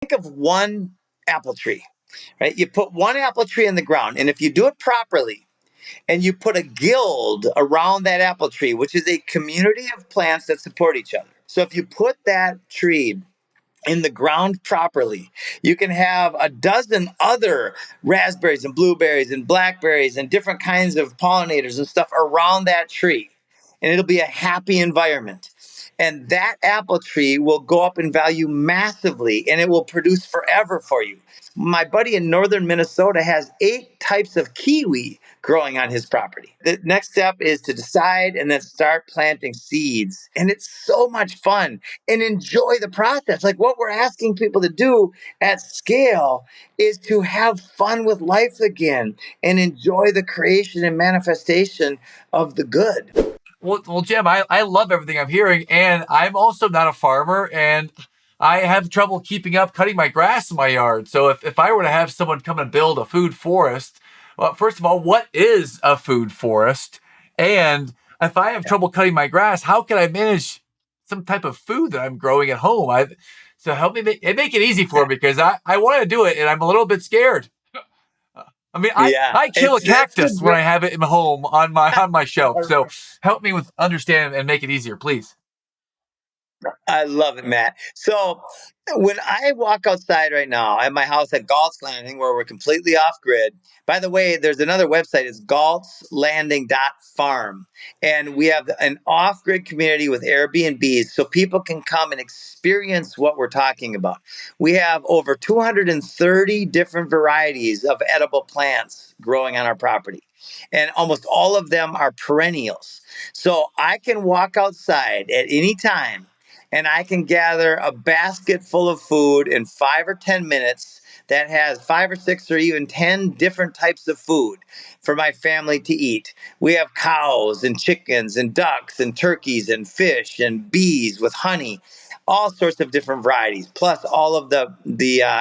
Think of one apple tree, right? You put one apple tree in the ground, and if you do it properly, and you put a guild around that apple tree, which is a community of plants that support each other. So if you put that tree in the ground properly, you can have a dozen other raspberries and blueberries and blackberries and different kinds of pollinators and stuff around that tree. And it'll be a happy environment. And that apple tree will go up in value massively and it will produce forever for you. My buddy in northern Minnesota has 8 types of kiwi growing on his property. The next step is to decide and then start planting seeds. And it's so much fun, and enjoy the process. Like what we're asking people to do at scale is to have fun with life again and enjoy the creation and manifestation of the good. Well, Jim, I love everything I'm hearing, and I'm also not a farmer, and I have trouble keeping up cutting my grass in my yard. So if I were to have someone come and build a food forest, well, first of all, what is a food forest? And if I have trouble cutting my grass, how can I manage some type of food that I'm growing at home? So help me make it easy for me because I want to do it, and I'm a little bit scared. I mean, Yeah, I kill a it's that's the cactus when I great. have it in my home on my shelf. So help me with understand and make it easier, please. I love it, Matt. So when I walk outside right now at my house at Galt's Landing, where we're completely off grid. By the way, there's another website. It's galtslanding.farm. And we have an off grid community with Airbnbs so people can come and experience what we're talking about. We have over 230 different varieties of edible plants growing on our property. And almost all of them are perennials. So I can walk outside at any time and I can gather a basket full of food in 5 or 10 minutes that has 5 or 6 or even 10 different types of food for my family to eat. We have cows and chickens and ducks and turkeys and fish and bees with honey, all sorts of different varieties, plus all of the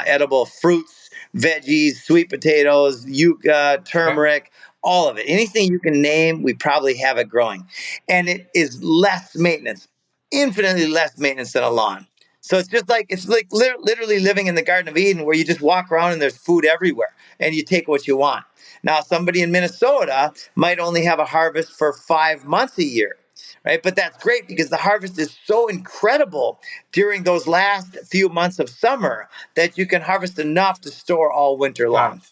edible fruits, veggies, sweet potatoes, yucca, Okay. turmeric, all of it. Anything you can name, we probably have it growing. And it is less maintenance, infinitely less maintenance than a lawn. So it's like literally living in the Garden of Eden where you just walk around and there's food everywhere and you take what you want. Now, somebody in Minnesota might only have a harvest for 5 months a year, right? But that's great because the harvest is so incredible during those last few months of summer that you can harvest enough to store all winter Got long. it.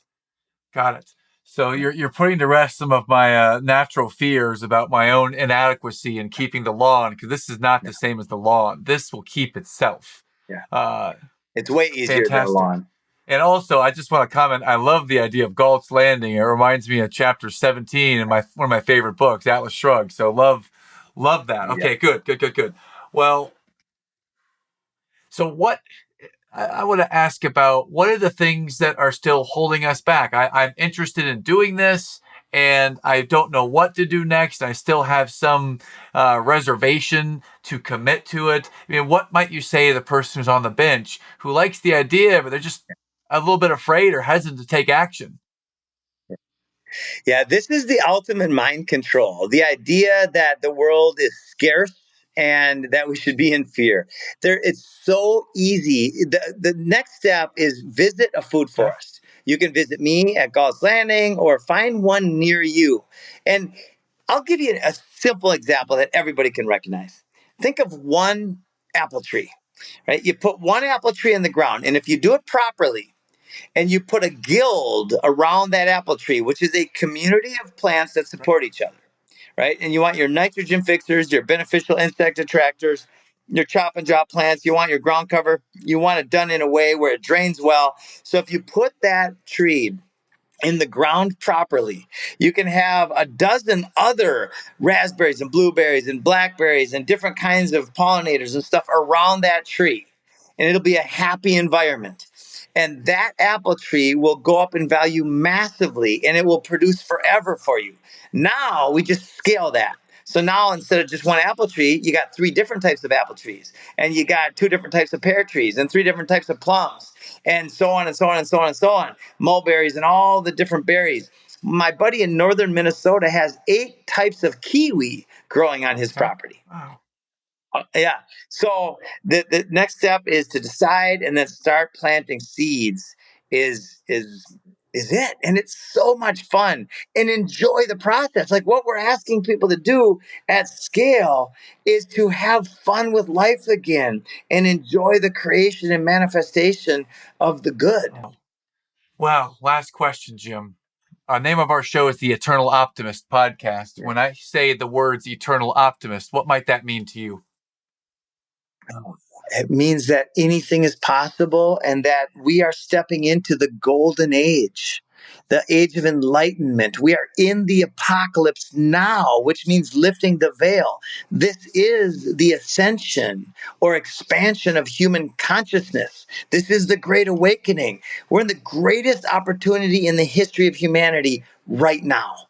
Got it. So you're putting to rest some of my natural fears about my own inadequacy in keeping the lawn because this is not Yeah, the same as the lawn. This will keep itself. yeah. Uh, It's way easier than a Fantastic. lawn. And also, I just want to comment. I love the idea of Galt's Landing. It reminds me of chapter 17 in my one of my favorite books, Atlas Shrugged. So love that. Yeah. Okay, good. Well, so what I want to ask about what are the things that are still holding us back? I'm interested in doing this and I don't know what to do next. I still have some reservation to commit to it. I mean, what might you say to the person who's on the bench who likes the idea, but they're just a little bit afraid or hesitant to take action? Yeah, this is the ultimate mind control. The idea that the world is scarce and that we should be in fear. It's so easy. The next step is visit a food Okay. forest. You can visit me at Gall's Landing or find one near you. And I'll give you a simple example that everybody can recognize. Think of one apple tree, right? You put one apple tree in the ground, and if you do it properly, and you put a guild around that apple tree, which is a community of plants that support each other, right? And you want your nitrogen fixers, your beneficial insect attractors, your chop and drop plants. You want your ground cover. You want it done in a way where it drains well. So if you put that tree in the ground properly, you can have a dozen other raspberries and blueberries and blackberries and different kinds of pollinators and stuff around that tree. And it'll be a happy environment. And that apple tree will go up in value massively and it will produce forever for you. Now we just scale that. So now instead of just one apple tree, you got 3 different types of apple trees, and you got 2 different types of pear trees, and 3 different types of plums, and so on and so on and so on and so on, mulberries and all the different berries. My buddy in northern Minnesota has 8 types of kiwi growing on his Okay. property. Wow. Yeah. So the next step is to decide and then start planting seeds. Is it? And it's so much fun, and enjoy the process. Like what we're asking people to do at scale is to have fun with life again and enjoy the creation and manifestation of the good. Oh. Wow. Last question, Jim. Name of our show is the Eternal Optimist podcast. When I say the words eternal optimist, what might that mean to you? It means that anything is possible and that we are stepping into the golden age, the age of enlightenment. We are in the apocalypse now, which means lifting the veil. This is the ascension or expansion of human consciousness. This is the great awakening. We're in the greatest opportunity in the history of humanity right now.